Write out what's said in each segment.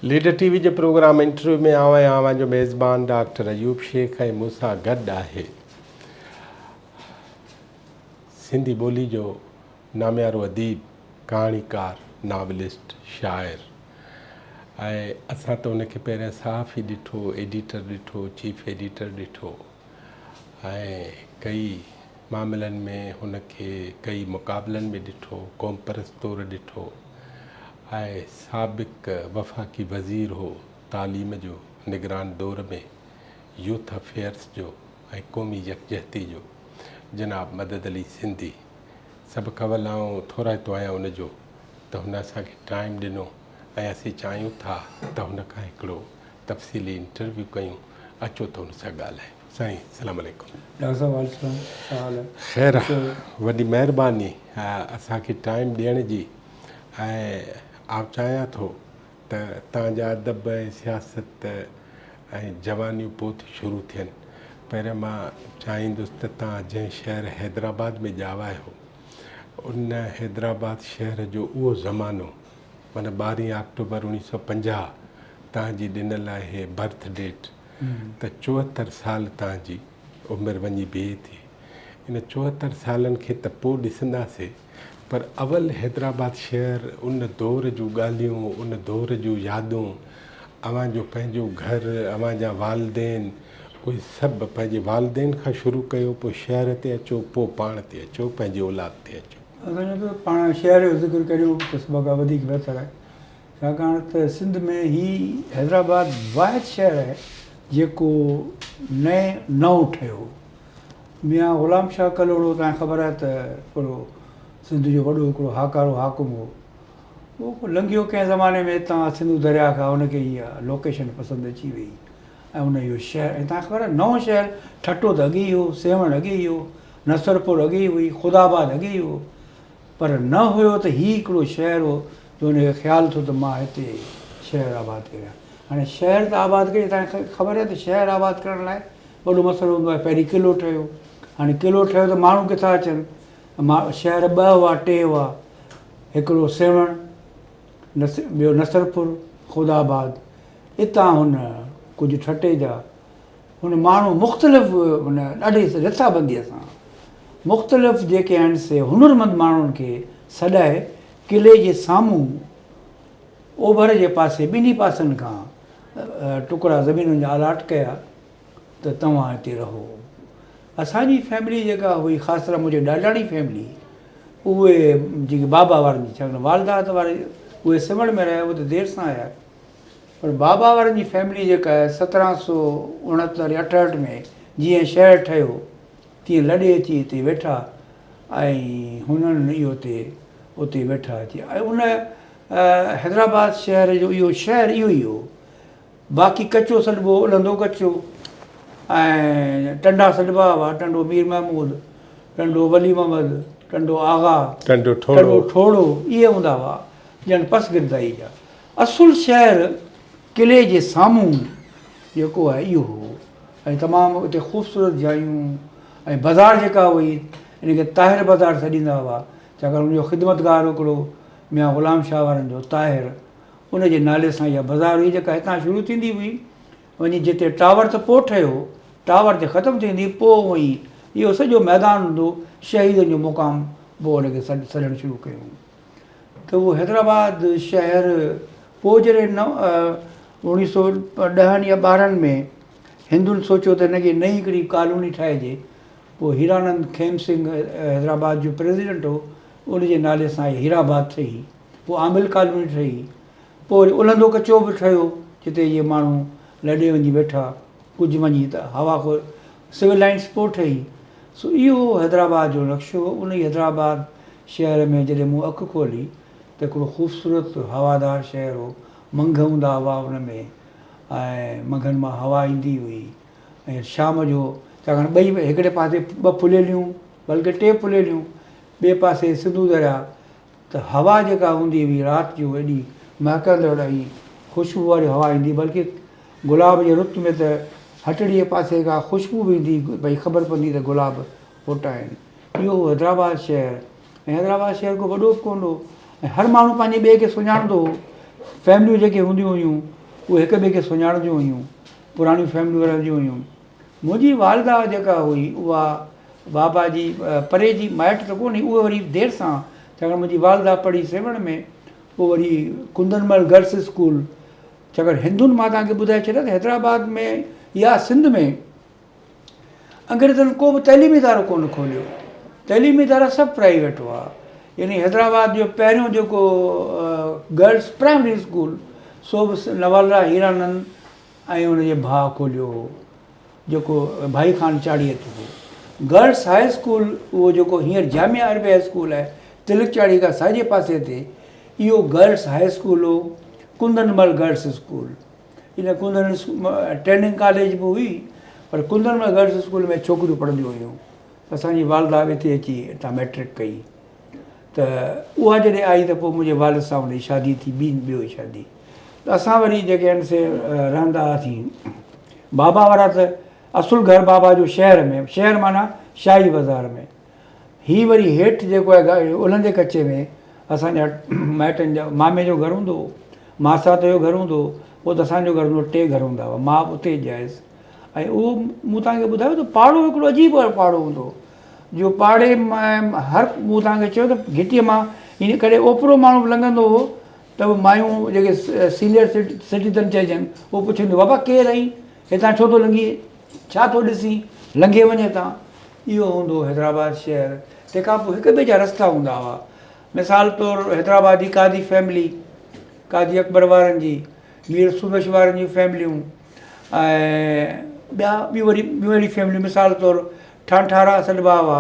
Leader TV जे programme interview में आवां जो मेज़बान डॉक्टर अयूब शेख ऐं मूंसां गॾु आहे सिंधी ॿोली जो नामियारो अदीब, कहाणीकार, नावलिस्ट, शाइर। ऐं असां त उनखे पहिरियों सहाफ़ी ॾिठो, एडिटर ॾिठो, चीफ एडिटर ॾिठो ऐं कई मामलनि में हुनखे कई मुक़ाबलनि में ॾिठो, क़ौम परस्त तौरु ॾिठो ऐं साबिक़ वफ़ाक़ी वज़ीर हो तालीम जो, निगरान दौर में यूथ अफेयर्स जो ऐं क़ौमी यकजहती जो जनाब मदद अली सिंधी। सभु ख़बर आऊं थोरा तो आहियां उनजो त हुन असांखे टाइम ॾिनो ऐं असीं चाहियूं था त हुन खां हिकिड़ो तफ़सीली इंटरव्यू कयूं। अचो त हुन सां ॻाल्हायूं। साईं सलाम अलैकुम। ख़ैर, वॾी महिरबानी असांखे टाइम ॾियण जी। ऐं आउं चाहियां थो त तव्हांजा अदब ऐं सियासत ऐं जवानियूं पोइ शुरू थियनि। पहिरियों मां चाहींदुसि त तव्हां जंहिं शहर हैदराबाद में ॼावा हो, उन हैदराबाद शहर जो उहो ज़मानो, माना 12 अक्टूबर 1950 तव्हांजी ॾिनल आहे बर्थ डेट, त 74 साल तव्हांजी उमिरि वञी बीहे थी। इन 74 सालनि खे त पोइ ॾिसंदासीं, पर अवल हैदराबाद शहर, उन दौर जूं ॻाल्हियूं, उन दौर जूं यादूं, अव्हां जो पंहिंजो घरु, अव्हां जा वालदेन, उहे सभु पंहिंजे वालदेन खां शुरू कयो, पोइ शहर ते अचो, पोइ पाण ते अचो, पंहिंजी औलाद ते अचो। असांजो त पाण शहर जो ज़िक्र करियो त सभ खां वधीक बहितर आहे, छाकाणि त सिंध में ही हैदराबाद वाहिद शहर आहे जेको नओं ठहियो। मियां ग़ुलाम शाह कलोड़ो, तव्हांखे ख़बर आहे त हिकिड़ो सिंध जो वॾो हिकिड़ो हाकारो हाकुम हो, उहो लंघियो कंहिं ज़माने में हितां सिंधु दरिया खां, हुनखे इहा लोकेशन पसंदि अची वई ऐं हुन इहो शहर, ऐं तव्हांखे ख़बर आहे नओं शहर ठटो त अॻे ई हो, सेवण अॻे ई हो, नसरपुर अॻे ई हुई, ख़ुदाबाद अॻे ई हो, पर न हुयो त हीउ हिकिड़ो शहर हो जो हुनखे ख़्यालु थियो त मां हिते शहर आबादु कयां। हाणे शहर त आबादु कई, तव्हांखे ख़बर आहे त शहर आबादु करण लाइ वॾो मसइलो हूंदो आहे। पहिरीं क़िलो ठहियो, हाणे क़िलो ठहियो त माण्हू किथां अचनि, शहर 2 हुआ, 3 हुआ, हिकिड़ो सेवण, ॿियो नसरपुर, ख़ुदाबाद। हितां हुन कुझु ठटे जा हुन माण्हू मुख़्तलिफ़ हुन ॾाढी रिथाबंदीअ सां मुख़्तलिफ़ जेके आहिनि से हुनरमंद माण्हुनि खे सॾाए क़िले जे साम्हूं ओभर जे पासे ॿिन्ही पासनि खां टुकड़ा ज़मीनुनि जा अलाट कया त तव्हां हिते रहो। असांजी फैमिली जेका हुई, ख़ासि तरह मुंहिंजे ॾाॾाणी फैमिली, उहे जेके बाबा वारनि जी, छाकाणि वालदात वारे उहे सिमड़ में रहिया, उहे त देरि सां आया, पर बाबा वारनि जी फैमिली जेका आहे 1769 68 में जीअं शहर ठहियो तीअं लॾे अची हिते वेठा ऐं हुननि इहो उते वेठा अची, ऐं उन हैदराबाद शहर जो इहो शहर इहो ई हो। बाक़ी कचो सॾिबो, उलंदो कचो, ऐं टंडा सॾिबा हुआ, टंडो मीर महमूद, टंडो वली मोहम्मद, टंडो आगा, टंडो ठोड़ो, इहे हूंदा हुआ ॼण पसगिरदाई जा। असुलु शहर क़िले जे साम्हूं जेको आहे इहो हो, ऐं तमामु उते ख़ूबसूरत जायूं, ऐं बाज़ार जेका हुई इनखे ताहिर बाज़ार सॾींदा हुआ, छाकाणि उनजो ख़िदमतगार हिकिड़ो मियां ग़ुलाम शाह वारनि जो ताहिर, उनजे नाले सां इहा बाज़ार हुई जेका हितां शुरू थींदी हुई, वञी जिते टावर त पोइ ठहियो, टावर ते ख़तमु थींदी, पोइ वई इहो सॼो मैदान हूंदो, शहीदनि जो मुक़ाम, पोइ हुनखे सॾणु शुरू कयूं। त उहो हैदराबाद शहर पोइ जॾहिं 1910 या 12 में हिंदुनि सोचियो त हिनखे नई हिकिड़ी कॉलोनी ठाहिजे, पोइ हीरानंद खेम सिंह हैदराबाद जो प्रेसिडेंट हो, उनजे नाले सां हीराबाद ठही, पोइ आमिल कॉलोनी ठही, पोइ वरी उलंदो कचो बि ठहियो जिते इहे माण्हू लॾे वञी वेठा, कुझु वञी त हवा को सिविल लाइन्स पोइ ठही। सो इहो हैदराबाद जो नक्शो हो। उन हैदराबाद शहर में जॾहिं मूं अखि खोली त हिकिड़ो ख़ूबसूरत हवादार शहर हो, मंघ हूंदा हुआ हुन में, ऐं मंघनि मां हवा ईंदी हुई, ऐं शाम जो, छाकाणि ॿई हिकिड़े पासे 2 फुलेलियूं, बल्कि 3 फुलेलियूं, ॿिए पासे सिंधु दरिया, त हवा जेका हूंदी हुई राति जो एॾी महकंदड़ ऐं ख़ुशबू वारी हवा ईंदी, बल्कि गुलाब जे रुत में त हटड़ीअ पासे खां ख़ुशबू बि ईंदी, भई ख़बर पवंदी त गुलाब फुटा आहिनि। इहो हैदराबाद शहर, ऐं हैदराबाद शहर को वॾो बि कोन हो, ऐं हर माण्हू पंहिंजे ॿिए खे सुञाणंदो हो, फैमिलियूं जेके हूंदियूं हुयूं उहे हिक ॿिए खे सुञाणंदियूं हुयूं, पुराणियूं फैमिलियूं रहंदियूं हुयूं। मुंहिंजी वालदा जेका हुई उहा बाबा जी परे जी माइट त कोन्हे, उहा वरी देरि सां, छाकाणि मुंहिंजी वालदा पढ़ी 7 में, पोइ वरी कुंदनमल गर्ल्स स्कूल, छाकाणि हिंदुनि मां तव्हांखे ॿुधाए छॾियां त हैदराबाद में या सिंध में अंग्रेज़नि को बि तइलीमी इदारो कोन खोलियो, तइलीमी इदारा सभु प्राइवेट हुआ। यानी हैदराबाद जो पहिरियों जेको गर्ल्स प्राइमरी स्कूल सो बि नवाला हीरानंद ऐं उनजे भाउ खोलियो हो, जेको भाई खान चाड़ीअ ते हो। गर्ल्स हाई स्कूल उहो जेको हींअर जामिया अरबिया स्कूल आहे तिलक चाड़ी खां साॼे पासे ते, इहो गर्ल्स हाई स्कूल हो, कुंदनमल गर्ल्स स्कूल। इन कुंदन ट्रेनिंग कॉलेज बि हुई, पर कुंदनमल गर्ल्स स्कूल में छोकिरियूं पढ़ंदियूं हुयूं। असांजी वालदा हिते अची हितां मैट्रिक कई, त उहा जॾहिं आई त पोइ मुंहिंजे वालिद सां हुनजी शादी थी, ॿियो शादी। त असां वरी जेके आहिनि से रहंदा हुआसीं। बाबा वारा त असुलु घर बाबा जो शहर में, शहर माना शाही बाज़ार में। हीअ वरी हेठि जेको आहे उलंदे कचे में असांजा माइटनि जा मामे जो घरु हूंदो हो, मासात जो घरु हूंदो हो, पोइ त असांजो घरु हूंदो, 3 घर हूंदा हुआ, मां बि उते जायसि। ऐं उहो मूं तव्हांखे ॿुधायो त पाड़ो हिकिड़ो अजीब पाड़ो हूंदो हो, जो पाड़े मां हर, मूं तव्हांखे चयो त घिटीअ मां इन करे ओपिरो माण्हू लंघंदो हो त उहे मायूं जेके सीनियर सिटीज़न चइजनि, उहो पुछंदियूं बाबा केरु आई, हितां छो थो लंघी, छा थो ॾिसी, लंघे वञे था। इहो हूंदो हैदराबाद शहर। तंहिंखां पोइ हिक ॿिए जा रस्ता हूंदा हुआ। मिसाल तौरु हैदराबाद जी कादी फैमिली, कादी अकबर वारनि जी, मीर सूरश वारनि जूं फैमिलियूं, ऐं ॿियूं अहिड़ी फैमिलियूं, मिसाल तौरु ठाणठारा सॾिबा हुआ,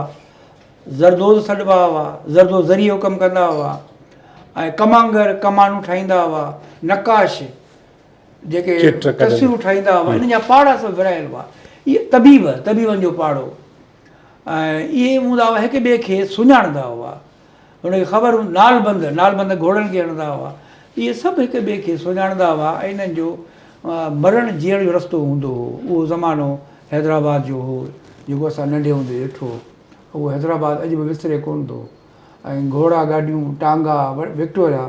ज़रदोज़ सॾिबा हुआ, ज़रदोज़ ज़रिए जो कमु कंदा हुआ, ऐं कमांगर कमानूं ठाहींदा हुआ, नकाश जेके तस्वीरूं ठाहींदा हुआ, इन जा पाड़ा सभु विरहायल हुआ। इहे तबीबनि जो पाड़ो, ऐं इहे हूंदा हुआ, हिक ॿिए खे सुञाणंदा हुआ, हुनखे ख़बर हुई, नालबंद घोड़नि खे हणंदा हुआ। इहे सभु हिक ॿिए खे सुञाणंदा हुआ, ऐं इन्हनि जो मरण जीअण जो रस्तो हूंदो हो। उहो ज़मानो हैदराबाद जो हो जेको असां नंढे हूंदे ॾिठो, उहो हैदराबाद अॼु बि विसरे कोन थो। ऐं घोड़ा गाॾियूं, टांगा, विक्टोरिया,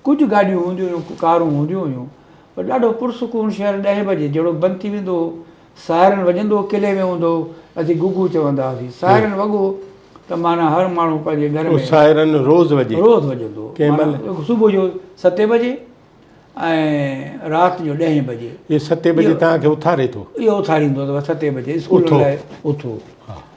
कुझु गाॾियूं हूंदियूं हुयूं, कारूं हूंदियूं हुयूं, पर ॾाढो पुरसुकून शहर। 10 बजे जहिड़ो बंदि थी वेंदो हो, सायरन वॼंदो, किले में हूंदो, असीं गुगू चवंदा हुआसीं, सायरन वॻो त माना हर माण्हू पंहिंजे घर में सायरन रोज़ वॼंदो, सुबुह जो 7 बजे ऐं राति जो 10 बजे। इहो 7 बजे तव्हांखे उथारे थो, इहो उथारींदो अथव 7 बजे स्कूल लाइ उथो,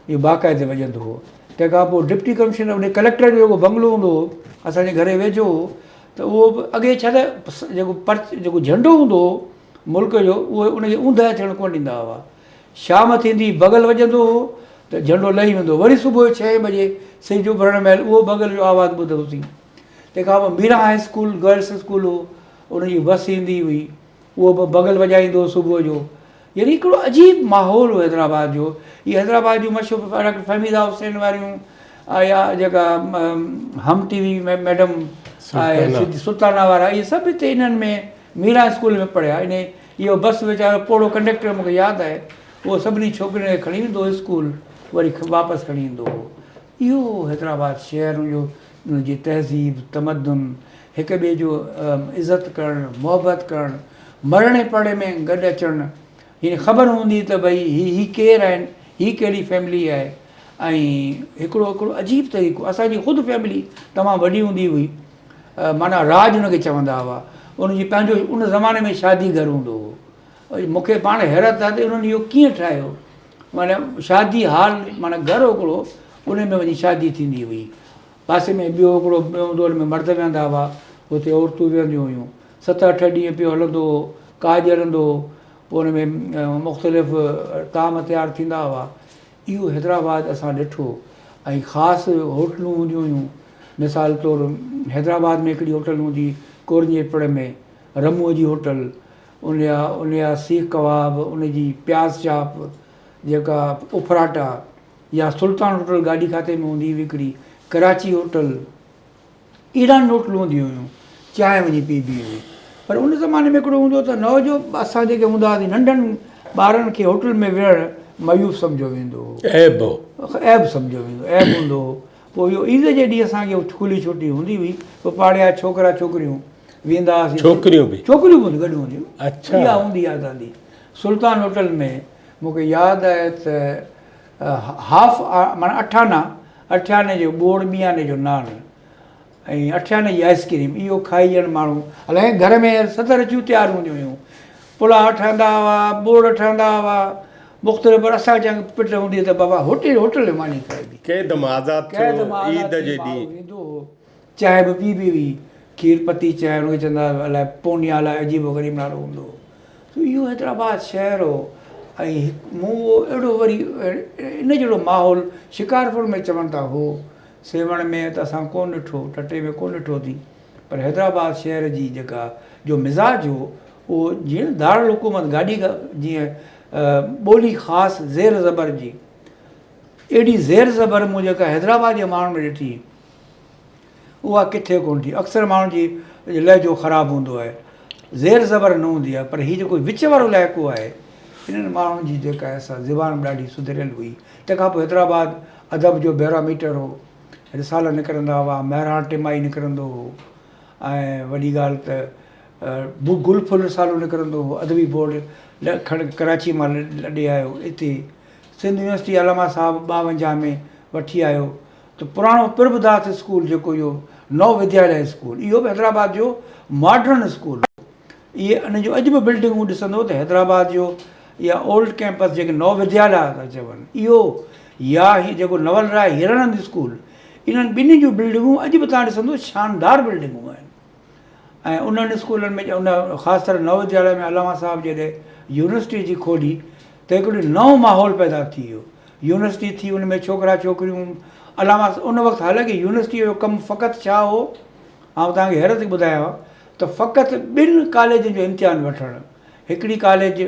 इहो बाक़ाइदे वॼंदो हो। तंहिंखां पोइ डिप्टी कमिश्नर, उन कलेक्टर जो जेको बंगलो हूंदो हो असांजे घर वेझो हो, त उहो बि अॻे छा त जेको झंडो हूंदो हो मुल्क जो, उहो उनखे ऊंदहि थियणु कोन ॾींदा हुआ। शाम थींदी बगल वॼंदो हो त झंडो लही वेंदो, वरी सुबुह जो 6 बजे सिज उभरण महिल उहो बगल जो आवाज़ु ॿुधोसीं। तंहिंखां पोइ Mira high school girls school हो, उनजी बस ईंदी हुई, उहो बि बगल वॼाईंदो हो सुबुह जो। यानी हिकिड़ो अजीब माहौल हो हैदराबाद जो। इहे हैदराबाद जूं मशहूरु फहमीदा हुसैन वारियूं, या जेका हम टीवी मैडम आहे सुल्ताना वारा, इहे सभु हिते इन्हनि में मीरा स्कूल में पढ़िया। इहो बस वीचारो पोड़ो कंडक्टर मूंखे यादि आहे, उहो सभिनी छोकिरियुनि खे खणी ईंदो हो स्कूल, वरी वापसि खणी ईंदो हो। इहो हैदराबाद शहर जो, उनजी तहज़ीब, तमदन, हिक ॿिए जो इज़त करणु, मुहबत करणु, मरणे पड़े में गॾु अचणु। हीअं ख़बर हूंदी त भई ही केरु आहिनि, ही कहिड़ी फैमिली आहे। ऐं हिकिड़ो अजीब तरीक़ो, असांजी ख़ुदि फैमिली तमामु वॾी हूंदी हुई, माना राज हुनखे चवंदा हुआ। उनजी पंहिंजो उन ज़माने में शादी घर हूंदो हो। मूंखे पाण हैरत आहे त उन्हनि इहो कीअं ठाहियो, माना शादी हाल, माना घरु हिकिड़ो, उन में वञी शादी थींदी हुई। पासे में ॿियो हिकिड़ो हूंदो, हुन में मर्द वेहंदा हुआ, हुते औरतूं वेहंदियूं हुयूं। 7-8 ॾींहं पियो हलंदो हो, काज हलंदो हो, पोइ हुन में मुख़्तलिफ़ ताम तयारु थींदा हुआ। इहो हैदराबाद असां ॾिठो। ऐं ख़ासि होटलूं हूंदियूं हुयूं, मिसाल तौरु हैदराबाद में हिकिड़ी होटल हूंदी कोरनीपड़ में, रमूअ जी होटल, उनजा सीख कबाब, उनजी प्याज़ चाप, जेका उफराटा, या सुल्तान होटल गाॾी खाते में हूंदी हुई हिकिड़ी, कराची होटल, ईरान होटलूं हूंदियूं हुयूं, चांहि वञी पीबी हुई। पर उन ज़माने में हिकिड़ो हूंदो त नवजो असां जेके हूंदा हुआसीं, नंढनि ॿारनि खे होटल में विहणु मायूस सम्झो वेंदो हो, ऐब सम्झो वेंदो, ऐब हूंदो हो। पोइ इहो ईद जे ॾींहुं असांखे खुली छुटी हूंदी हुई, पोइ पाड़े जा छोकिरा छोकिरियूं वेंदा हुआसीं। छोकिरियूं बि छोकिरियूं बि गॾु हूंदियूं। अच्छा। इहा हूंदी आहे दादी। सुल्तान होटल में मूंखे यादि आहे त हाफ माना अठाने जो ॿोड़ ॿियाने जो नान ऐं अठाने जी आइस्क्रीम, इहो खाई ॼण माण्हू अलाए घर में 70 अचूं तयारु हूंदियूं हुयूं। पुलाउ ठहंदा हुआ, ॿोड़ ठहंदा हुआ, मुख़्तलिफ़। पर असां चङी पिट हूंदी त बाबा होटल में मानी खाइबी। क़ैदम आज़ादु थियो ईद जे ॾींहुं वेंदो हो, चांहि बि पी हुई, खीर पती चांहि, हुनखे चवंदा अलाए पूनिया अलाए अजीबो ग़रीब नालो हूंदो हो। इहो हैदराबाद शहर हो। ऐं मूं उहो अहिड़ो वरी इन जहिड़ो माहौल शिकारपुर में चवनि था हो, सेवण में त असां कोन ॾिठो, टटे में कोन ॾिठो अथई। पर हैदराबाद शहर जी जेका जो मिज़ाज हो उहो जीअं दारुल हुकूमत गाॾी जीअं ॿोली ख़ासि ज़ेर ज़बर जी, एॾी ज़ेर ज़बर मूं जेका हैदराबाद जे माण्हुनि में ॾिठी उहा किथे कोन थी। अक्सर माण्हुनि जी लहजो ख़राबु हूंदो आहे, ज़ेर ज़बर न हूंदी आहे। पर हीउ जेको विच वारो इलाइक़ो आहे, इन्हनि माण्हुनि जी जेका आहे सा ज़बान ॾाढी सुधरियल हुई। तंहिंखां पोइ हैदराबाद अदब जो बैरोमीटर हो, रिसाला निकिरंदा हुआ, महिराण टिमाही निकिरंदो हो, ऐं वॾी ॻाल्हि त गुलफुल रिसालो निकिरंदो हो। अदबी बोर्ड खण कराची मां लॾे आयो हिते, सिंध यूनिवर्सिटी अलामा साहब 52 में वठी आयो। त पुराणो प्रभदास स्कूल जेको इहो नव विद्यालय स्कूल, इहो बि हैदराबाद जो मॉडर्न स्कूल। इहे इन जो अॼु बि बिल्डिंगूं ॾिसंदो त हैदराबाद जो इहा ओल्ड कैंपस जेके नव विद्यालय था चवनि, इहो या ही जेको नवल राय हिरानंद स्कूल, इन्हनि ॿिन्ही जूं बिल्डिंगूं अॼु बि तव्हां ॾिसंदो शानदार बिल्डिंगूं आहिनि। ऐं उन्हनि स्कूलनि में उन ख़ासि तरह नव विद्यालय में अलामा साहब जॾहिं यूनिवर्सिटी जी खोली त हिकिड़ो नओं माहौल पैदा थी वियो। यूनिवर्सिटी थी, उन में छोकिरा छोकिरियूं अलामा उन वक़्तु हालांकि यूनिवर्सिटीअ जो कमु फ़क़ति छा हो, ऐं तव्हांखे हैरत ॿुधायांव त फ़क़ति 2 कॉलेजनि जो इम्तिहान वठणु। हिकिड़ी कॉलेज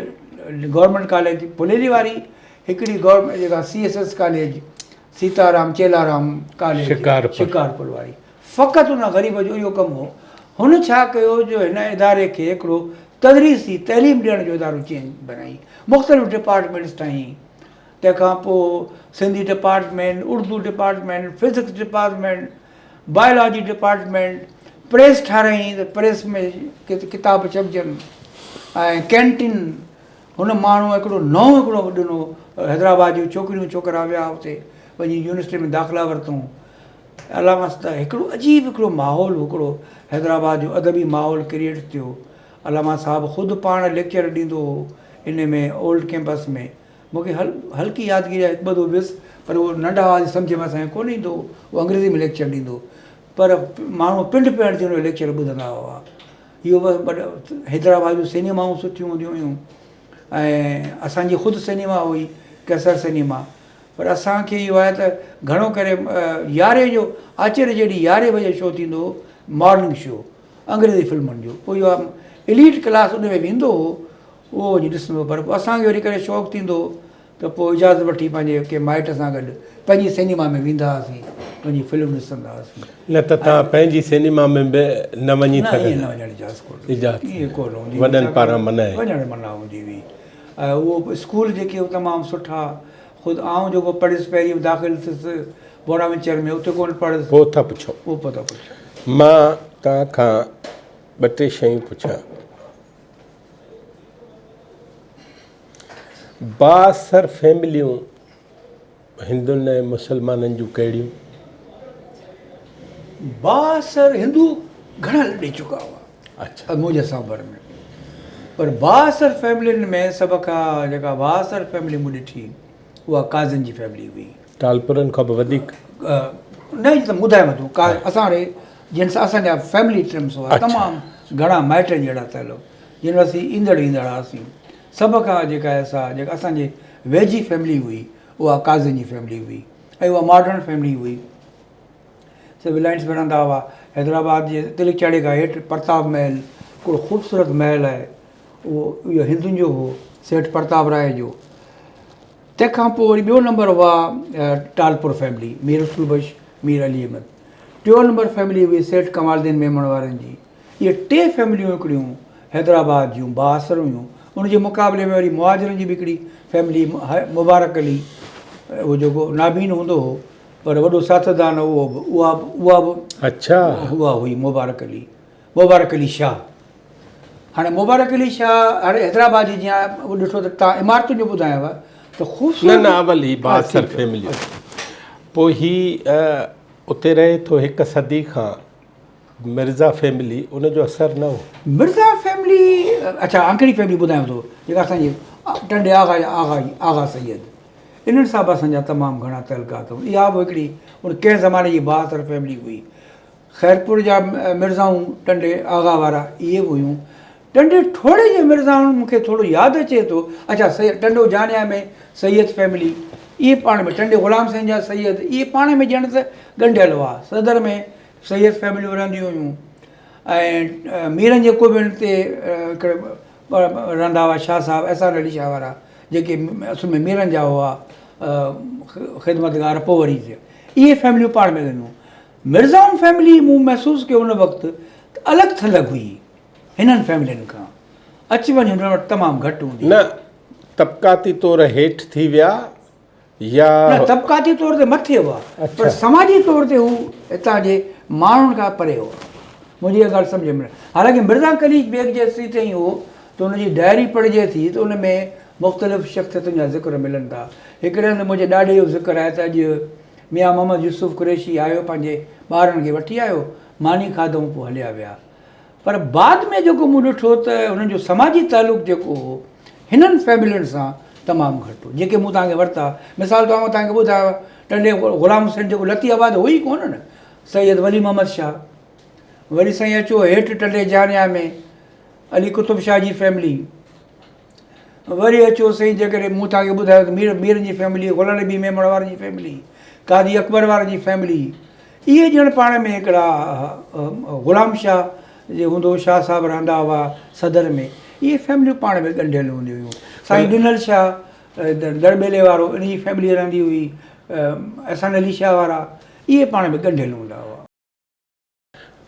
गवर्नमेंट कॉलेज पुलेली वारी, हिकिड़ी गवर्नमेंट जेका CSS college Sitaram Chelaram college Shikarpur वारी। फ़क़ति उन ग़रीब जो इहो कमु हो। हुन छा कयो जो हिन इदारे खे हिकिड़ो तदरीसी तइलीम ॾियण जो इदारो चेंज बनाई, मुख़्तलिफ़ डिपार्टमेंट्स ठाही। तंहिंखां पोइ Sindhi department, Urdu department, physics department, biology department, press ठाराई त प्रेस में किताब छपजनि, ऐं कैंटीन। हुन माण्हू हिकिड़ो नओं हिकिड़ो ॾिनो, हैदराबाद जूं छोकिरियूं छोकिरा विया हुते, वञी यूनिवर्सिटी में दाख़िला वरितऊं। अलामा त हिकिड़ो अजीब हिकिड़ो माहौल हिकिड़ो हैदराबाद जो अदबी माहौल क्रिएट थियो। अलामा साहबु ख़ुदि पाण लेक्चर ॾींदो हो इन में ओल्ड कैंपस में। मूंखे हल्की यादगिरी आहे, 1-2 दफ़ो वियुसि, पर उहो नंढा हुआसीं सम्झ में असांखे कोन ईंदो। उहो अंग्रेज़ी में लेक्चर ॾींदो, पर माण्हू पिंड पिण थी हुन लेक्चर ॿुधंदा हुआ। इहो बि हैदराबाद जूं सिनेमाऊं सुठियूं हूंदियूं हुयूं, ऐं असांजी ख़ुदि सिनेमा हुई कैसर सिनेमा। पर असांखे इहो आहे त घणो करे 11 जो आचर जहिड़ी 11 बजे शो थींदो हो, मॉर्निंग शो अंग्रेज़ी फिल्मुनि जो। पोइ इहो एलीट क्लास उन में वेंदो हो, उहो वञी ॾिसंदो। पर पोइ असांखे वरी करे शौक़ु थींदो त पोइ इजाज़त वठी पंहिंजे कंहिं माइट सां गॾु पंहिंजी सिनेमा में वेंदा हुआसीं, पंहिंजी फिल्म ॾिसंदा हुआसीं। न त तव्हां पंहिंजी सिनेमा में बि न वञी न सघंदा? ईअं न वञण इजाज़त कोन, इजाज़त ईअं कोन हूंदी, वॾनि पारां मनाए वञणु मना हूंदी हुई। ऐं उहो स्कूल जेके तमामु सुठा, ख़ुदि आउं जेको पढ़ियुसि पहिरीं दाख़िल थियुसि बोरावंचर में, उते कोन पढ़ियुसि। पोइ था पुछो। उहो पतो पुछो। मां तव्हां खां 2-3 शयूं पुछां। 62 फैमिलियूं हिंदुनि ऐं मुसलमाननि जूं कहिड़ियूं? 62 हिंदू घणा लॾे चुका हुआ। अच्छा। मुंहिंजे साबर में। पर 62 फैमिलियुनि में सभ खां जेका 62 फैमिली मूं ॾिठी उहा काज़िन जी फैमिली हुई। टालपुरनि खां बि वधीक? न त ॿुधायांव थो, असां हाणे जिन सां असांजा फैमिली ट्रिम्स हुआ, तमामु घणा माइट जहिड़ा थियल, जिन असीं ईंदड़ हुआसीं। सभ खां जेका जेका असांजी वेझी फैमिली हुई उहा काज़िन जी फैमिली हुई, ऐं उहा मॉडर्न फैमिली हुई। सभु रिलायंस में रहंदा हुआ। हैदराबाद जे तिलक चाढ़े खां हेठि प्रताप महल, हिकिड़ो ख़ूबसूरत महल आहे, उहो इहो हिंदुनि जो हो, सेठ प्रताप राय जो। तंहिंखां पोइ वरी 2 नंबर हुआ टालपुर फैमिली, मीर रसूल बख्श, मीर अली अहमद। 3 नंबर फैमिली हुई सेठ कमालुद्दीन मेमण वारनि जी। इहे 3 फैमिलियूं हिकिड़ियूं हैदराबाद जूं 62 हुयूं। उनजे मुक़ाबले में वरी मुहाजिरनि जी बि हिकिड़ी फैमिली, मुबारक अली, उहो जेको नाबीन हूंदो हो पर वॾो साथदान उहो बि, उहा बि अच्छा उहा हुई मुबारक अली। मुबारक अली शाह। हाणे मुबारक अली शाह हाणे हैदराबाद जी जीअं उहो ॾिठो त तव्हां इमारतुनि जो ॿुधायव त न ख़ूबसूरत न अवल ही बासर फैमिली पोइ ही उते रहे थो 1 सदी खां मिर्ज़ा फैमिली उनजो असरु न हो। मिर्ज़ा फैमिली अच्छा आंकड़ी फैमिली ॿुधायां थो जेका असांजी टंडे आगा सैयद इन्हनि सां बि असांजा तमामु घणा तइल्क़ात हुआ। इहा बि हिकिड़ी उन कंहिं ज़माने जी बहादुर फैमिली हुई। ख़ैरपुर जा मिर्ज़ाऊं टंडे आगा वारा इहे बि हुयूं। टंडे ठोड़े जे मिर्ज़ाऊं मूंखे थोरो यादि अचे थो। अच्छा टंडो जानिया में सैयद फैमिली इहे पाण में टंडे ग़ुलाम साईं जा सैयद इहे पाण में ॼण त ॻंढियल हुआ। सदर में सैयद फैमिलियूं रहंदियूं हुयूं ऐं मीरनि जे कुबनि ते हिकिड़े रहंदा हुआ शाह साहब अहसान अली शाह वारा जेके असुल में मीरनि जा हुआ ख़िदमतगार पोइ वरी इहे फैमिलियूं पाण में रहंदियूं। मिर्ज़ाऊं फैमिली मूं महसूसु कयो उन वक़्तु त अलॻि थलॻि हुई हिननि फैमिलियुनि खां। अच वञ हुन वटि तमामु घटि हूंदी न तबक़ाती तौर हेठि थी विया या न तबक़ाती तौर ते मथे हुआ पर समाजी तौर ते हू हितां जे माण्हुनि खां परे हुआ। मुंहिंजी इहा ॻाल्हि सम्झ में हालांकि मिर्ज़ा खलीद बेग जे स्त्री ताईं हो त हुनजी डायरी पढ़िजे थी त उन में मुख़्तलिफ़ शख़्सियतुनि जा ज़िक्र मिलनि था। हिकिड़े हंधि मुंहिंजे ॾाॾे जो ज़िक्र आहे त अॼु मियां मोहम्मद यूसुफ कुरैशी आयो पंहिंजे ॿारनि खे वठी आयो मानी खाधऊं पोइ हलिया विया। पर बाद में जेको मूं ॾिठो त हुननि जो समाजी तालुक़ु जेको हो हिननि फैमिलियुनि सां तमामु घटि हो जेके मूं तव्हांखे वरिता। मिसाल तौरु तव्हांखे ॿुधायो टंडे ग़ुलाम हुसैन जेको लती आबाद हुई कोन न सैयद वली मोहम्मद शाह। वरी साईं अचो हेठि टंडे जानिया में अली कुतुब शाह जी फैमिली। वरी अचो साईं जेकॾहिं मूं तव्हांखे ॿुधायो त मीरनि जी फैमिली ग़ुलाम नबी मेमण वारनि जी फैमिली कादी अकबर वारनि जी फैमिली इहे ॼण पाण में हिकिड़ा ग़ुलाम शाह जे हूंदो शाह साहिबु रहंदा हुआ सदर में इहे फैमिलियूं पाण में ॻंढियल हूंदियूं हुयूं। साईं डिनल शाह दरबेले वारो इन जी फैमिली रहंदी हुई अहसान अली शाह वारा इहे पाण में ॻंढियल हूंदा हुआ।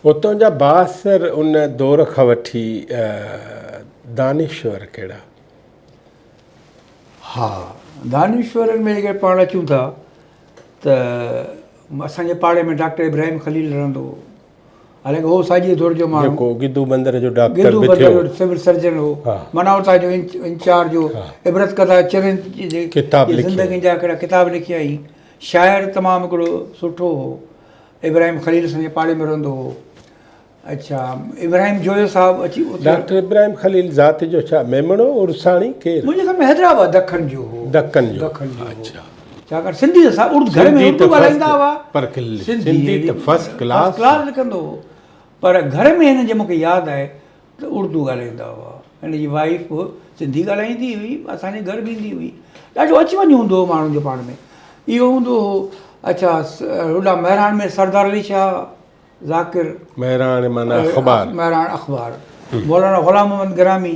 उतां जा बासर उन दौर खां वठी दानिश्वर कहिड़ा? हा दानिश्वरनि में जेके पाण अचूं था त असांजे पाड़े में डॉक्टर इब्राहिम खलील रहंदो हो। हालांकि उहो साॼे दौर जो माण्हू जेको गिदू बंदर जो डॉक्टर गिदू बि बंदर थियो जो सिविल सर्जन हो हा। माना उतां जो इंचार्ज हो। इबरत कथा चरन जी किताब लिखियो। ज़िंदगी जा हिकिड़ा किताब लिखिया ई शाइर तमामु हिकिड़ो सुठो हो। इब्राहिम खलील असांजे पाड़े में रहंदो हो। अच्छा इब्राहिम जोयो साहबु अची डॉक्टर इब्राहिम खलील ज़ात जो छा मेमणो उर्साणी केरु? मुंहिंजे घर में हैदराबाद दखन जो हो। दक्कन जो अच्छा छाकाणि सिंधी घर में उर्दू ॻाल्हाईंदा हुआ पर सिंधी त फर्स्ट क्लास लिखंदो हो पर घर में हिन जे मूंखे यादि आहे त उर्दू ॻाल्हाईंदा हुआ। हिन जी वाइफ सिंधी ॻाल्हाईंदी हुई असांजे घर बि ईंदी हुई। ॾाढो अचु वञु हूंदो हो माण्हुनि जो पाण में इहो हूंदो हो। अच्छा होॾा महिराण में सरदार अली शाह ज़ाकिर महिराण माना अख़बार महिराण अख़बार मौलाना ग़ुलाम मोहम्मद ग्रामी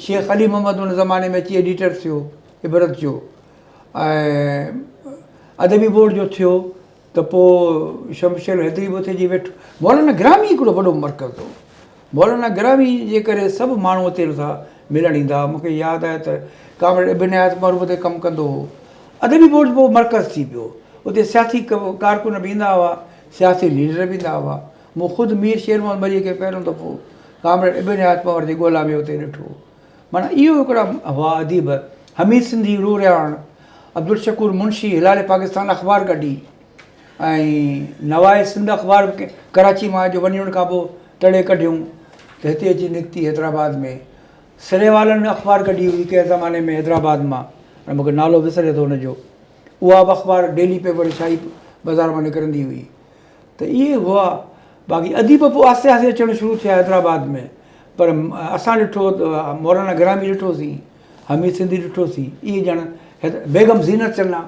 शेख अली मोहम्मद उन ज़माने में अची एडिटर थियो इबरत जो ऐं अदबी बोर्ड जो थियो त पोइ शमशेर हैदरी बि उते जी वेठो। मौलाना ग्रामी हिकिड़ो वॾो मर्कज़ हो। मौलाना ग्रामी जे करे सभु माण्हू उते था मिलण ईंदा हुआ। मूंखे यादि आहे त कामिल इब्न हयात मरूफ़ ते कमु कंदो हो। अदबी बोर्ड पोइ मर्कज़ थी पियो उते सियासी कारकुन बि ईंदा हुआ सियासी लीडर बि ईंदा हुआ। मूं ख़ुदि मीर शेर मोहम्मद मरी खे पहिरियों दफ़ो कामिल इब्न हयात मरूफ़ जी ॻोल्हा में उते ॾिठो। माना इहो हिकिड़ा हुआ अदीब। हमीद सिंधी रूरियाण अब्दुल शकूर मुंशी हिलाल पाकिस्तान अख़बार कढी ऐं नवाज़ सिंध अख़बार कराची मां जो वञण खां पोइ तड़े कढियूं त हिते अची निकिती हैदराबाद में। सिरेवालनि अख़बार कढी हुई कंहिं ज़माने में हैदराबाद मां ऐं मूंखे नालो विसरे थो हुनजो। उहा बि अख़बार डेली पेपर शाही बाज़ार मां निकिरंदी हुई। त इहे हुआ बाक़ी अदीब पोइ आहिस्ते आहिस्ते अचणु शुरू थिया हैदराबाद में पर असां ॾिठो मौलाना ग्रामी ॾिठोसीं हमीद सिंधी ॾिठोसीं इहे ॼण बेगम ज़ीनत चन्ना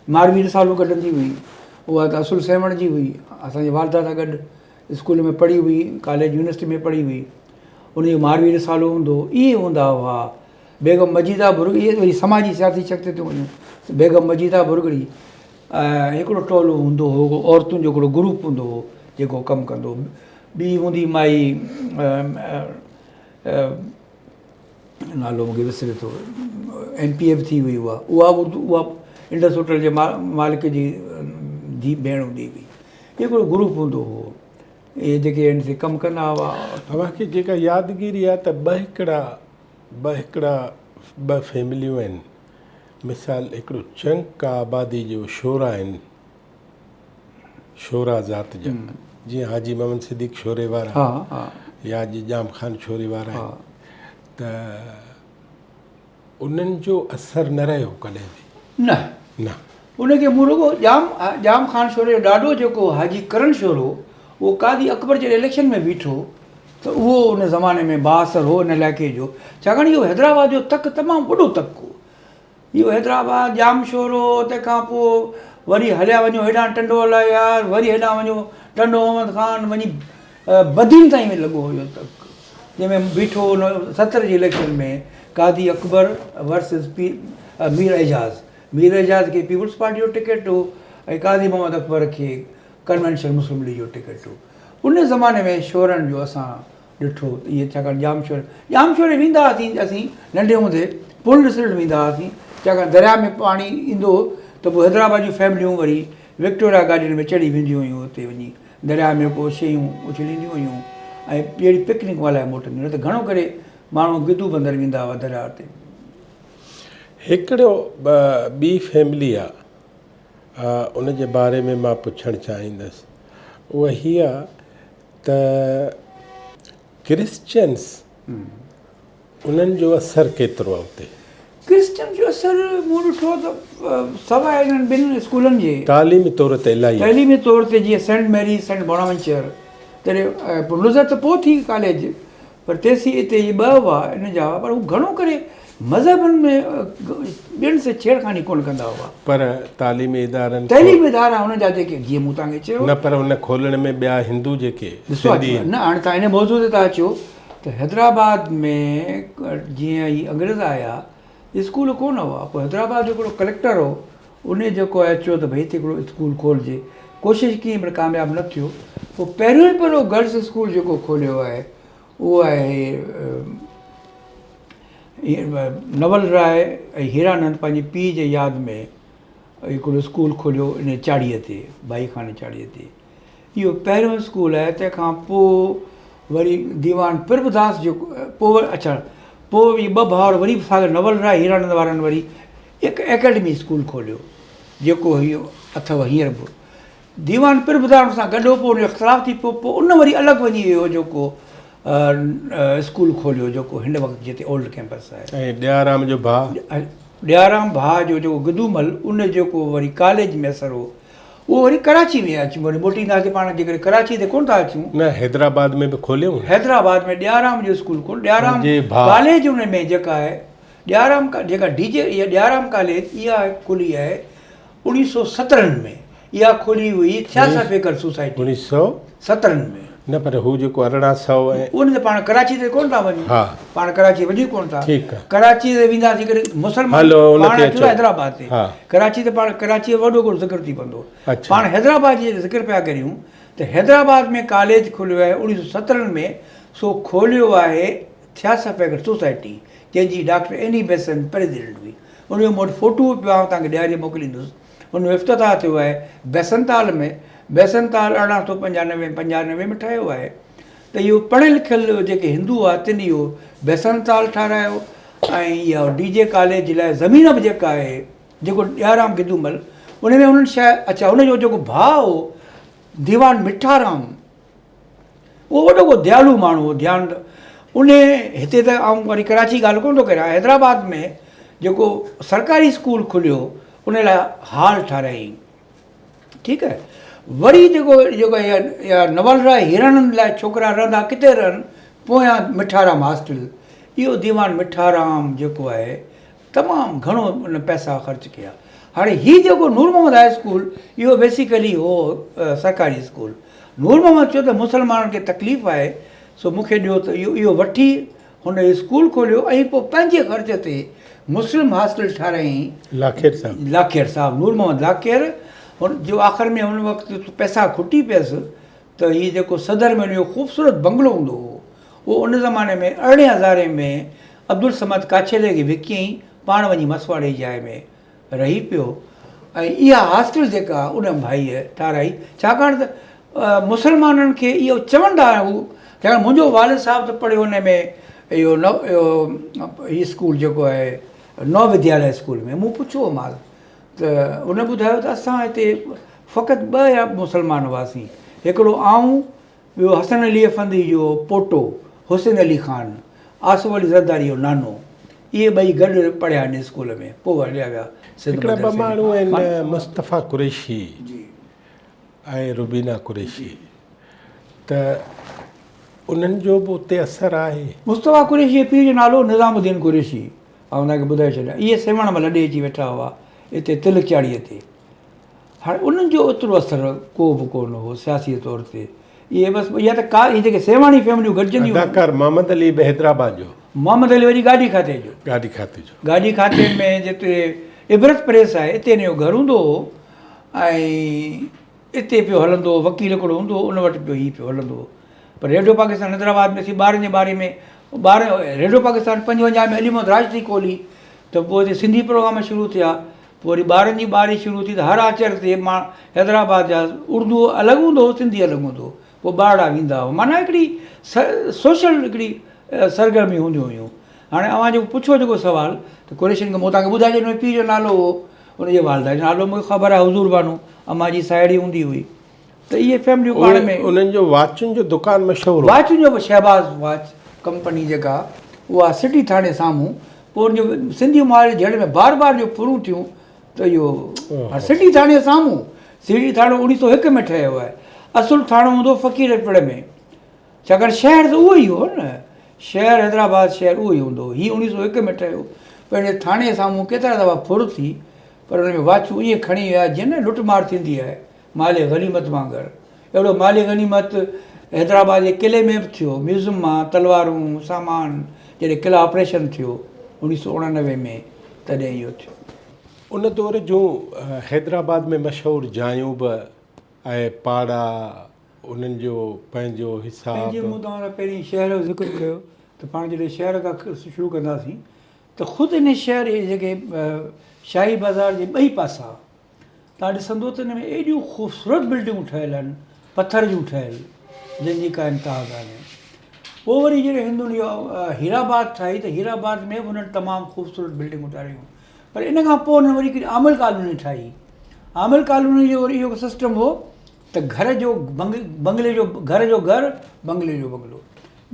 मारवी रिसालो कढंदी हुई उहा त असुल सेवण जी हुई असांजे वालदा सां गॾु स्कूल में पढ़ी हुई कॉलेज यूनिवर्सिटी में पढ़ी हुई उनजो मारवी रिसालो हूंदो इहे हूंदा हुआ। बेगम मजीदा बुर्गड़ी इहे वरी समाजी सियासी शख़्सियतूं हुयूं। बेगम मजीदा बुर्गड़ी हिकिड़ो टोलो हूंदो हो औरतुनि जो हिकिड़ो ग्रुप हूंदो हो जेको कमु कंदो। ॿी हूंदी माई नालो मूंखे विसरे थो MPF थी हुई उहा इंडस होटल जे मालिक जी भेण हूंदी हुई। हिकिड़ो ग्रुप हूंदो हो इहे जेके आहिनि से कमु कंदा हुआ। तव्हांखे जेका यादगिरी आहे त ॿ फैमिलियूं आहिनि। मिसाल हिकिड़ो चंक आबादी जो शोरा आहिनि, शोरा ज़ात जा, जीअं हाजी मोहम्मद सिद्दीक़ शोरे वारा या जाम ख़ान शोरे वारा आहिनि, त उन्हनि जो असरु न रहियो कॾहिं बि न। उनखे मूं रुगो जाम ख़ान शोरे जो ॾाढो जेको हाजी करण शोरो, उहो कादी अकबर जे इलेक्शन में बीठो, त उहो उन ज़माने में बाअसर हो इन इलाइक़े जो, छाकाणि इहो हैदराबाद जो तक तमामु वॾो तक हो। इहो हैदराबाद जाम शोरो, तंहिंखां पोइ वरी हलिया वञो हेॾां टंडोला यार, वरी हेॾां वञो टंडो मोहम्मद ख़ान, वञी बदीन ताईं में लॻो हुयो तक, जंहिंमें बीठो उन 70 जी इलेक्शन में कादी अकबर वर्सिस मीर एजाज़ खे पीपुल्स पार्टी जो टिकट हो, ऐं कादी मोहम्मद अकबर खे कन्वेंशन मुस्लिम लीग जो टिकट हो। उन ज़माने में शोरनि जो असां ॾिठो इहे, छाकाणि जाम शोरे वेंदा हुआसीं असीं नंढे हूंदे, पुल ॾिसणु वेंदा हुआसीं, छाकाणि दरिया में पाणी ईंदो त पोइ हैदराबाद जूं फैमिलियूं वरी विक्टोरिया गार्डन में चढ़ी वेंदियूं हुयूं, हुते वञी दरिया में पोइ शयूं उछलींदियूं हुयूं ऐं ॿेड़ी पिकनिक हलाए मोटंदियूं, न त घणो करे माण्हू गिदू बंदर वेंदा हुआ दरिया ते। हिकिड़ो ॿी फैमिली आहे, उन जे बारे में मां पुछणु चाहींदुसि, उहा हीअ आहे त क्रिश्चियन्स उन्हनि जो असरु केतिरो आहे उते? क्रिश्चियन जो असरु मूं ॾिठो त सवाइ इन्हनि ॿिनि स्कूलनि जे तालीमी तौर ते इलाही, तइलीमी तौर ते, जीअं सेंट मैरी, सेंट बोनावेंचर, तॾहिं पोइ नुज़त पोइ थी कॉलेज, पर तेसीं हिते इहे ॿ हुआ इन जा, पर हू घणो करे मज़हबनि में ॿियनि से छेड़खानी कोन कंदा हुआ। पर तालीमी इदारा हुन जा जेके, जीअं मूं तव्हांखे चयो न, पर हुन खोलण में ॿिया हिंदू जेके न, हाणे तव्हां इन मौज़ूअ ते था अचो त हैदराबाद में जीअं ई अंग्रेज़ आया स्कूल कोन हुआ, पोइ हैदराबाद जो हिकिड़ो कलेक्टर हो, उन जेको आहे चयो त भई हिते हिकिड़ो स्कूल खोलिजे, कोशिशि कीअं पर कामयाबु न थियो। पोइ पहिरियों गर्ल्स स्कूल जेको खोलियो आहे उहो आहे नवल राय ऐं हीरानंद पंहिंजी पीउ जे यादि में हिकिड़ो स्कूल खोलियो इन चाड़ीअ ते, भाई खाने चाड़ीअ ते। इहो पहिरियों स्कूल आहे। तंहिंखां पोइ वरी दीवान प्रभुदास जेको, पोइ पोइ इहे ॿ भाउर वरी नवल राय हीरानंद वारनि वरी हिकु एकेडमी स्कूल खोलियो, जेको इहो अथव हींअर बि। दीवान प्रभुदास सां गॾो पोइ उन जो इख़्तिलाफ़ थी पियो, पोइ उन वरी अलॻि वञी वियो जेको स्कूल खोलियो, जेको हिन वक़्तु जिते ओल्ड कैंपस आहे। ऐं ॾियाराम जो भाउ, ॾियाराम भाउ जो जेको गुदूमल, उन जेको वरी कॉलेज में असरु हो, उहो वरी कराची में अचूं, वरी मोटींदासीं पाण, जेकॾहिं कराची ते कोन था अचूं। न, हैदराबाद में बि खोलियो, हैदराबाद में ॾियाराम जो स्कूल खोलियो, ॾियाराम कॉलेज उन में जेका आहे, ॾियाराम जेका डीजे, इहा ॾियाराम कॉलेज इहा खुली आहे 1917 में, इहा खुली हुई 66 एकड़ सोसाइटी 1917 में। न, पर हू जेको 1800 ऐं उन ते पाण कराची ते कोन था वञूं, पाण कराची वञी कोन था, कराची ते वेंदासीं करे मुसलमान पाण अचो हैदराबाद ते, कराची ते पाण कराची जो वॾो हिकिड़ो ज़िक्र थी पवंदो। पाण हैदराबाद जी ज़िक्र पिया करियूं त हैदराबाद में कॉलेज खुलियो आहे 1917 में, सो खोलियो आहे 66 एकड़ सोसाइटी, जंहिंजी डॉक्टर एनी बेसेंट प्रेसिडेंट हुई। उन जो मूं वटि फोटो पियो आहे, तव्हांखे ॾियारी मोकिलींदुसि। उन जो इफ़्तिताह थियो आहे बेसनताल में, बेसनताल 1895 में ठहियो आहे। त इहो पढ़ियलु लिखियलु जेके हिंदू आहे तिन इहो बेसनताल ठारायो, ऐं इहा डीजे कॉलेज जे लाइ ज़मीन बि जेका आहे, जेको ॾियाराम गिदूमल, उन में उन्हनि शायदि, अच्छा, उनजो जेको भाउ हो दीवान मिठाराम, उहो वॾो को दयालू माण्हू हो, ध्यानु उन हिते त आउं वरी कराची ॻाल्हि कोन थो करियां, हैदराबाद में जेको सरकारी स्कूल खुलियो उन लाइ हॉल ठारायईं, ठीकु आहे। वरी जेको इहा नवल राय हीरानंद लाइ छोकिरा रहंदा किथे रहनि, पोयां मिठाराम हॉस्टल, इहो दीवान मिठाराम जेको आहे तमामु घणो उन पैसा ख़र्चु कया। हाणे हीउ जेको नूर मोहम्मद हाई स्कूल, इहो बेसिकली हो सरकारी स्कूल। नूर मोहम्मद चयो त मुसलमाननि खे तकलीफ़ आहे, सो मूंखे ॾियो त इहो वठी हुन स्कूल खोलियो, ऐं पोइ पंहिंजे ख़र्च ते मुस्लिम हॉस्टल ठारायईं लाखेर साहब, नूर मोहम्मद लाखेर। हुन जो आख़िर में हुन वक़्तु पैसा खुटी पियसि, त हीउ जेको सदर में हुनजो ख़ूबसूरत बंगलो हूंदो हो, उहो उन ज़माने में 18,000 में अब्दुल समद काछेले खे विकियईं, पाण वञी मसवाड़ी जाइ में रही पियो। ऐं इहा हॉस्टल जेका उन भाईअ ठाराई, छाकाणि त मुस्लमाननि खे इहो चवंदा हू, छाकाणि मुंहिंजो वालिद साहिबु त पढ़ियो हुन में इहो हीउ स्कूल जेको आहे नव विद्यालय स्कूल में। मूं पुछियो मां त उन ॿुधायो त असां हिते फ़क़ति 2 या मुस्लमान हुआसीं, हिकिड़ो आऊं, ॿियो हसन अली अफ़ंदी जो पोटो हुसैन अली ख़ान, आसिफ अली ज़रदारी जो नानो, इहे 2 गॾु पढ़िया हिन स्कूल में, पोइ हलिया विया हिकिड़ा 2 माण्हू आहिनि, मुस्तफ़ा कुरैशी ऐं रुबीना कुरैशी, त उन्हनि जो बि उते असरु आहे। मुस्तफ़ा कुरैशी पीउ जो नालो निज़ामुद्दीन कुरैशी, ऐं हुनखे ॿुधाए छॾिया। इहे सेवण में लॾे अची वेठा हुआ हिते तिलक चाड़ीअ ते। हाणे उन्हनि जो ओतिरो असरु को बि कोन हो सियासी तौर ते। इहे बसि इहा त इहे जेके सेवाणी फैमिलियूं गॾिजंदियूं। अदाकार मोहम्मद अली बि हैदराबाद जो, मोहम्मद अली वरी गाॾी खाते जो, गाॾी खाते में जिते इबरत प्रेस आहे हिते हिन जो घरु हूंदो हो, ऐं हिते पियो हलंदो हो, वकील हिकिड़ो हूंदो हो, उन वटि हीउ पियो हलंदो हो। पर रेडियो पाकिस्तान हैदराबाद में थी 12 जे बारे में रेडियो पाकिस्तान 55 में अली मोहम्मद राज थी खोली, त पोइ हिते सिंधी प्रोग्राम शुरू थिया। पोइ वरी 12 जी ॿारी शुरू थी त हर आचर ते मां हैदराबाद जा उर्दू अलॻि हूंदो हो, सिंधी अलॻि हूंदो हो, पोइ ॿारड़ा वेंदा हुआ। माना हिकिड़ी सोशल हिकिड़ी सरगर्मी हूंदियूं हुयूं। हाणे अव्हां जेको पुछो जेको सुवालु, त कुरैशियुनि खे मूं तव्हांखे ॿुधाए छॾियो पीउ जो नालो हो, उनजे वालिदा जो नालो मूंखे ख़बर आहे हज़ूर बानू, अम्मा जी साहेड़ी हूंदी हुई। त इहे फैमिलियूं पाण में। उन्हनि जो वाचुनि जो दुकानु मशहूरु, वाचुनि जो शहबाज़ वाच कंपनी जेका उहा सिटी थाणे साम्हूं, पोइ उनजो सिंधी माल जड़ में बार जो पूरूं थियूं, त इहो सिटी थाणे साम्हूं। सिटी थाणो 1901 में ठहियो आहे। असुलु थाणो हूंदो फ़क़ीरपुर में, छाकाणि शहर त उहो ई हो न, शहर हैदराबाद शहर उहो ई हूंदो। हीउ 1901 में ठहियो, पंहिंजे थाणे साम्हूं केतिरा दफ़ा फुर थी, पर हुन में वाचूं ईअं खणी विया जीअं न लुटमार थींदी आहे माले गनीमत वांगुरु। अहिड़ो माले गनीमत हैदराबाद जे किले में बि थियो, म्यूज़ियम मां तलवारूं सामान, जॾहिं किला ऑपरेशन थियो 1989 में, तॾहिं इहो थियो। उन दौर जूं हैदराबाद में मशहूरु जायूं बि ऐं पाड़ा, उन्हनि जो पंहिंजो हिसाब। मूं तव्हां पहिरीं शहर जो ज़िक्र कयो, त पाण जॾहिं शहर खां शुरू कंदासीं त ख़ुदि इन शहर जे जेके शाही बाज़ार जे 2 पासा तव्हां ॾिसंदो त हिन में एॾियूं ख़ूबसूरत बिल्डिंगूं ठहियल आहिनि, पथर जूं ठहियल, जंहिंजी का इंतिहा कान्हे। पोइ वरी जॾहिं हिंदुनि इहो हीराबाद ठाही, त हीराबाद में बि उन्हनि तमामु ख़ूबसूरत बिल्डिंगूं ठाहियूं। पर इन खां पोइ हुननि वरी हिकिड़ी आमिल कॉलोनी ठाही। आमिल कॉलोनी जो वरी इहो सिस्टम हो त घर जो बंगले जो घर जो घरु, बंगले जो बंगलो।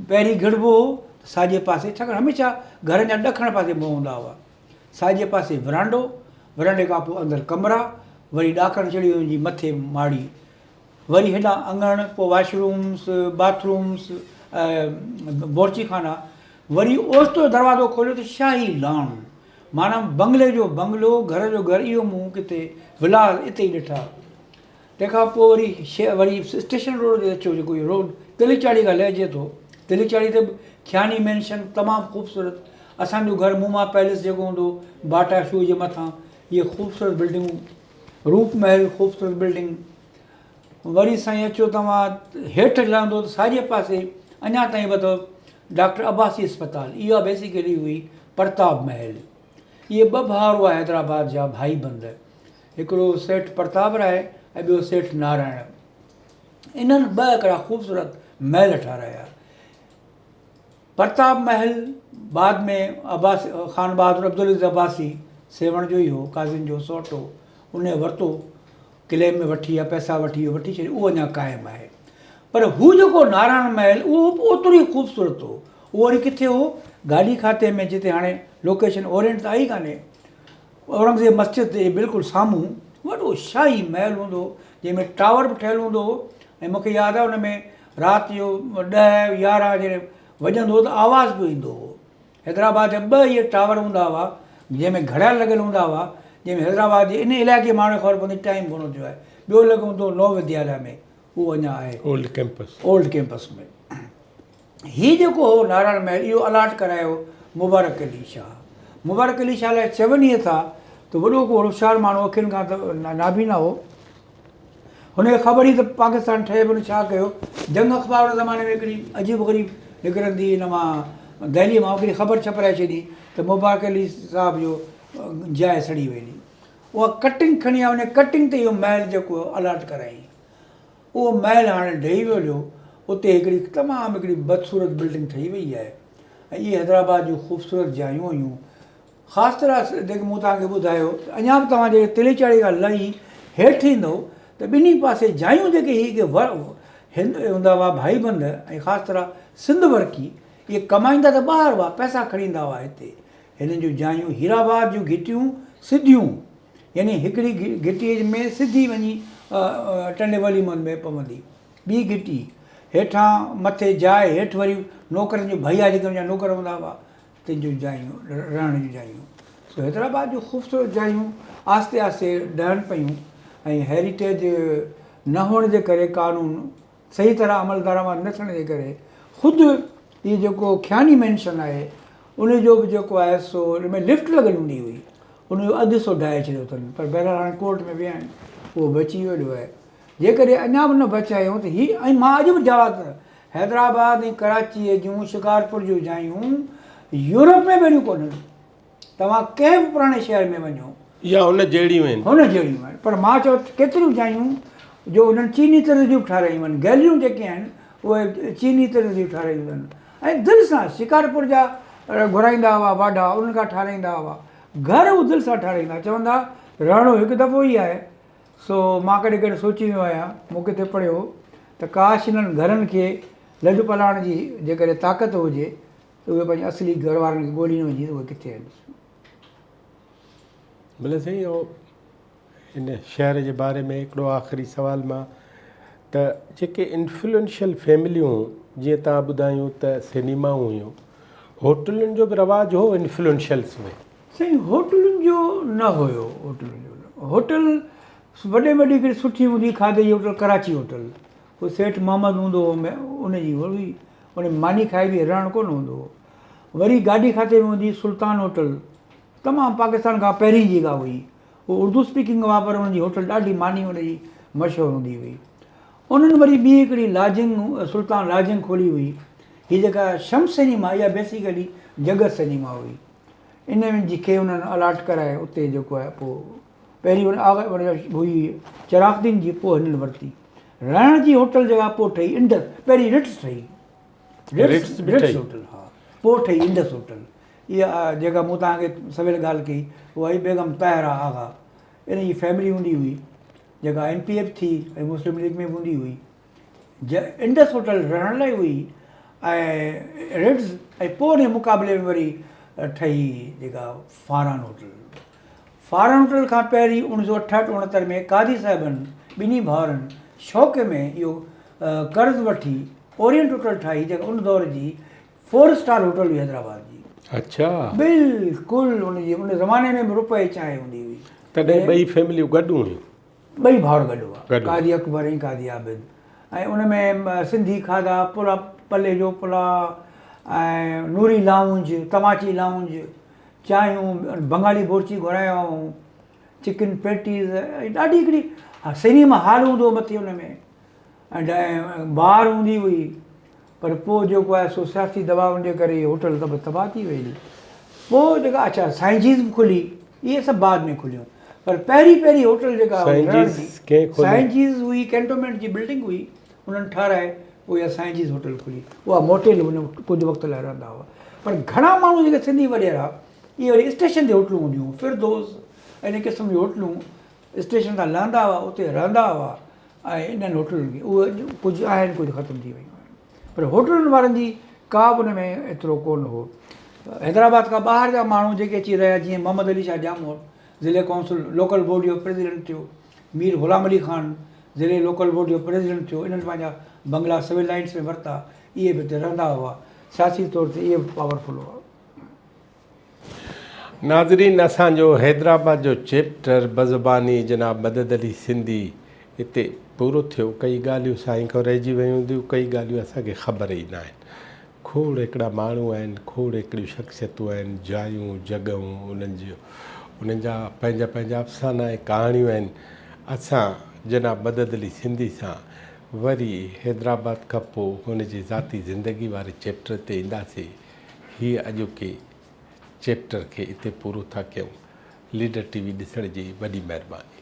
पहिरीं गिड़बो हो साॼे पासे, छाकाणि हमेशह घरनि जा ॾखण पासे मुंहुं हूंदा हुआ। साॼे पासे विरांडो, विरांडे खां पोइ अंदरि कमरा, वरी ॾाकण चढ़ी वञी मथे माड़ी, वरी हेॾां अङण, पोइ वॉशरूम्स, बाथरूम्स, बोरची खाना, वरी ओचितो दरवाज़ो खोलियो त शाही लॉन। माना बंगले जो बंगलो, घर जो घरु, इहो मूं किथे विलास हिते ई ॾिठा। तंहिंखां पोइ वरी स्टेशन रोड ते अचो, जेको इहो रोड तिलक चाड़ी खां लहिजे थो, तिलक चाड़ी ते बि खियानी मैंशन तमामु ख़ूबसूरत। असांजो घरु मूमा पैलेस जेको हूंदो बाटा शू जे मथां, इहे ख़ूबसूरत बिल्डिंगूं, रूप महल ख़ूबसूरत बिल्डिंग। वरी साईं अचो तव्हां हेठि लहंदो त साॼे पासे अञा ताईं वधो डॉक्टर अब्बासी अस्पताल, इहा बेसिकली हुई प्रताप महल। इहे 2 भाउर हुआ हैदराबाद जा भाई बंद, हिकिड़ो सेठ प्रताप राय ऐं ॿियो सेठ नारायण। इन्हनि 2 हिकिड़ा ख़ूबसूरत महल ठाहिराया। प्रताप महल बाद में अब्बासी ख़ान बहादुर अब्दुल अब्बासी सेवण जो ई हो, काज़िन जो सौट हो, उन वरितो, किले में वठी या पैसा वठी छॾी, उहो अञा क़ाइमु आहे। पर हू जेको नारायण महल उहो ओतिरो ई ख़ूबसूरत हो। उहो वरी किथे हो, गाॾी खाते में, जिते हाणे लोकेशन ओरिएंट त आई कान्हे, औरंगज़ेब मस्जिद जे बिल्कुलु साम्हूं वॾो शाही महल हूंदो, जंहिंमें टावर बि ठहियलु हूंदो हो। ऐं मूंखे यादि आहे हुन में राति जो 10-11 जॾहिं वॼंदो त आवाज़ बि ईंदो हो। हैदराबाद जा 2 इहे टावर हूंदा हुआ, जंहिंमें घड़ियाल लॻियल हूंदा हुआ, जंहिंमें हैदराबाद जे इन इलाइक़े माण्हू ख़बर पवंदी टाइम घणो थियो आहे। ॿियो लॻो हूंदो नव विद्यालय में, उहो अञा आहे ओल्ड कैंपस में। हीउ जेको हो नारायण महल, इहो अलाट करायो मुबारक अली शाह। मुबारक अली शाह लाइ चवनि इहे था त वॾो को होशियारु माण्हू अखियुनि खां त नाबीना हो, हुनखे ख़बर ई त पाकिस्तान ठहे पियो, छा कयो। जंग अख़बार उन ज़माने में हिकिड़ी अजीब ग़रीब निकिरंदी, हिन मां दिल्ली मां हिकिड़ी ख़बर छपाए छॾी त मुबारक अली साहिब जो जाइ सड़ी वेंदी। उहा कटिंग खणी आहे, उन कटिंग ते इहो महल जेको अलाट कराई। उहो महल हाणे ढही वियो उते हिकिड़ी तमामु हिकिड़ी बदसूरत बिल्डिंग ठही वई आहे ऐं इहे हैदराबाद जूं ख़ूबसूरत जायूं हुयूं ख़ासि तरह जेके मूं तव्हांखे ॿुधायो अञा बि तव्हां जेके तिलेचाड़ी खां लही हेठि ईंदो त ॿिन्ही पासे जायूं जेके हिंद हूंदा हुआ भाईबंद ऐं ख़ासि तरह सिंध वर्की इहे कमाईंदा त ॿाहिरि हुआ पैसा खणी ईंदा हुआ हिते हिननि जूं जायूं हीराबाद जूं घिटियूं सिधियूं यानी हिकिड़ी घिटीअ में सिधी वञी टंडे वलीमन में पवंदी ॿी घिटी हेठां मथे जाइ हेठि वरी नौकरनि जूं भैया जेके मुंहिंजा नौकर हूंदा हुआ तिन जूं जायूं रहण जूं जायूं सो हैदराबाद जूं ख़ूबसूरत जायूं आहिस्ते आहिस्ते ॾहनि पियूं ऐं हेरिटेज न हुअण जे करे कानून सही तरह अमल दरामद न थियण जे करे ख़ुदि इहो जेको ख्यानी मैंशन आहे उनजो बि जेको आहे सो उन में लिफ्ट लॻल हूंदी हुई उनजो अधु सो ढाए छॾियो अथनि पर बहरहाल हाणे कोर्ट में विया आहिनि उहो बची वियो आहे जेकॾहिं अञा बि न बचायूं त हीअ ऐं मां अॼु बि चवां त हैदराबाद ऐं कराचीअ जूं शिकारपुर जूं जायूं यूरोप में वञूं कोन्हनि तव्हां कंहिं बि पुराणे शहर में वञो या हुन जहिड़ियूं आहिनि हुन जहिड़ियूं आहिनि पर मां चओ केतिरियूं जायूं जो उन्हनि चीनी तरह जूं ठारायूं आहिनि गैलरियूं जेके आहिनि उहे चीनी तरह जूं ठारायूं आहिनि ऐं दिलि सां शिकारपुर जा घुराईंदा हुआ वाढा उन्हनि खां ठाराईंदा हुआ घर उहो दिलि सां ठाराईंदा चवंदा रहणो हिकु दफ़ो ई आहे सो मां कॾहिं कॾहिं सोची वियो आहियां मूं किथे पढ़ियो त काश हिननि घरनि खे लॾ पलाण जी जेकॾहिं ताक़त हुजे त उहे पंहिंजे असली घर वारनि खे ॻोल्हीनि वञी त उहे किथे आहिनि भले साईं उहो हिन शहर जे बारे में हिकिड़ो आख़िरी सुवाल मां त जेके इन्फ्लुएंशियल फैमिलियूं जीअं तव्हां ॿुधायूं त सिनेमाऊं हुयूं होटलुनि जो बि रवाजु हो इन्फ्लुएंशियल्स में साईं होटलुनि जो न हुयो होटल वॾे वॾी हिकिड़ी सुठी हूंदी खाधे जी होटल कराची होटल उहो सेठ मोहम्मद हूंदो हो उनजी हुई उन मानी खाई बि रहणु कोन हूंदो हो वरी गाॾी खाते में हूंदी सुल्तान होटल तमामु पाकिस्तान खां पहिरीं जी ॻाल्हि हुई उहो उर्दू स्पीकिंग हुआ पर हुनजी होटल ॾाढी मानी हुनजी मशहूरु हूंदी हुई उन्हनि वरी ॿी हिकिड़ी लाजिंग सुल्तान लाजिंग खोली हुई हीअ जेका शम्स सिनेमा इहा बेसिकली जगत सिनेमा हुई इन में जेके उन्हनि अलाट कराए उते जेको आहे पोइ पहिरीं हुई चरागदीन जी पोइ हिननि वरिती रहण जी होटल जेका पोइ ठही इंडस पहिरीं रिट्स ठही रिट्स होटल हा पोइ ठही इंडस होटल इहा जेका मूं तव्हांखे सवेल ॻाल्हि कई उहा ई बेगम ताहिरा आगा इन जी फैमिली हूंदी हुई जेका NPF थी ऐं मुस्लिम लीग में बि हूंदी हुई इंडस होटल रहण लाइ हुई ऐं रिट्स ऐं पोइ उन मुक़ाबले में वरी ठही जेका फारान होटल खां पहिरीं 1968-69 में कादी साहिबनि ॿिन्ही भाउरनि शौक़ में इहो कर्ज़ु वठी ओरिएंट होटल ठाही जेका उन दौर जी 4 स्टार होटल हुई हैदराबाद जी अच्छा बिल्कुलु उन ज़माने में बि रुपए चांहि हूंदी हुई तॾहिं ॿई फैमिलियूं गॾु हुयूं ॿई भाउर गॾु हुआ कादी अकबर ऐं कादी आबिद ऐं उन में सिंधी खाधा पुला पले जो पुलाउ ऐं नूरी लाउंज तमाची लाउंज चांहियूं बंगाली बोरची घुरायूं चिकन पैटीज़ ऐं ॾाढी हिकिड़ी सिनेमा हॉल हूंदो हो मथे हुन में ऐं बार हूंदी हुई पर पोइ जेको आहे सो सियासी दबाउनि जे करे होटल तबाह थी वई पोइ जेका अच्छा साइंजीज़ बि खुली इहे सभु बाद में खुलियूं पर पहिरीं होटल जेका साइंजीज़ हुई कैंटोनमेंट जी बिल्डिंग हुई उन्हनि ठाराए पोइ इहा साइंजीज़ होटल खुली उहा मोटेल हुन कुझु वक़्त लाइ रहंदा हुआ पर घणा माण्हू जेके सिंधी वॾेरा इहे वरी स्टेशन ते होटलूं हूंदियूं हुयूं फिरदोस इन क़िस्म जूं होटलूं स्टेशन तां लहंदा हुआ उते रहंदा हुआ ऐं इन्हनि होटलुनि खे उहे कुझु आहिनि कुझु ख़तमु थी वियूं आहिनि पर होटलुनि वारनि जी का बि उन में एतिरो कोन हो हैदराबाद खां ॿाहिरि जा माण्हू जेके अची रहिया जीअं मोहम्मद अली शाह जामोर ज़िले council local body of president थियो मीर ग़ुलाम अली ख़ान ज़िले लोकल बॉडी ऑफ प्रेसिडेंट थियो इन्हनि पंहिंजा बंगला सिविल लाइन्स में वरिता इहे बि हिते रहंदा हुआ सियासी तौर ते इहे बि पावरफुल हुआ नाज़रीन असांजो हैदराबाद जो चैप्टर बज़बानी जनाब मदद अली सिंधी हिते पूरो थियो कई ॻाल्हियूं साईं खां रहिजी वियूं हूंदियूं कई ॻाल्हियूं असांखे ख़बर ई न आहिनि खोड़ हिकिड़ा माण्हू आहिनि खोड़ हिकिड़ियूं शख़्सियतूं आहिनि जायूं जॻहूं उन्हनि जा पंहिंजा पंहिंजा अफ़साना ऐं कहाणियूं आहिनि असां जनाब मदद अली सिंधी सां वरी हैदराबाद खां पोइ हुनजी ज़ाती ज़िंदगी वारे चैप्टर ते ईंदासीं हीअ अॼोके चैप्टर खे हिते पूरो था कयूं लीडर TV ॾिसण जी वॾी महिरबानी।